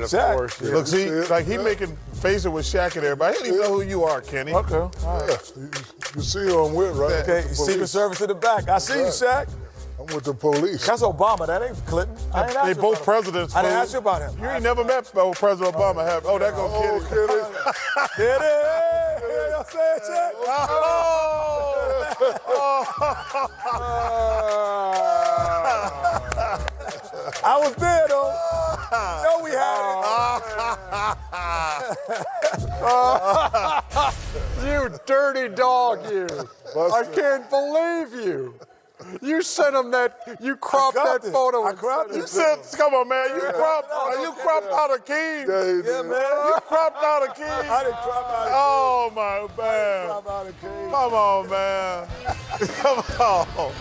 Shaq. course, yeah. Look, see, like he making faces with Shaq and everybody. He don't even know who you are, Kenny. Okay. All right. You see who I'm with, right? Okay. The Secret police. Service in the back. I see you, Right. Shaq. I'm with the police. That's Obama. That ain't Clinton. I ain't asked They you both about him. presidents. I didn't fool. ask you about him. You ain't never met President Obama, have? Oh, that go Kenny. Kenny. Get it. Yeah, y'all say it, Shaq. I was there, though. No, we had You dirty dog, you. I Buster. can't believe you. You sent him that, you cropped that photo. I and cropped sent it. You said, come on, man. You cropped out a king. Yeah, he Yeah, did. man. You cropped out a king. I didn't crop out Oh, my man. a king. Come on, man. Come on.